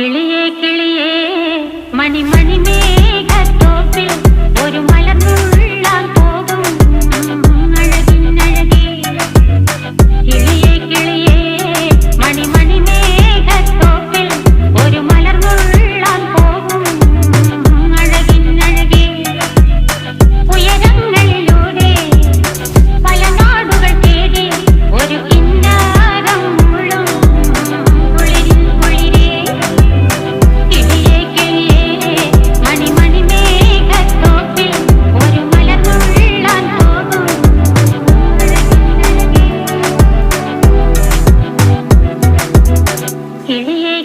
കിളിയേ കിളിയേ മണിമണി മേഘത്തോപ്പിൽ ഒരു മലർന്നുള്ളാൻ പോകും അഴകിനഴകേ. കിളിയേ കിളിയേ മണിമണി മേഘത്തോപ്പിൽ ഒരു മലർന്നുള്ളാൻ പോകും അഴകിനഴകേ. ഉയരങ്ങളിലൂടെ പല നാടുകൾ തേടി ഒരു കിന്നാരം മുള്ളും കുളിരിൻ കുളിരേ. കിളിയേ കിളിയേ മണിമണി മേഘത്തോപ്പിൽ ഒരു മലർന്നുള്ളാൻ പോകും അഴകിനഴകേ. കിളിയേ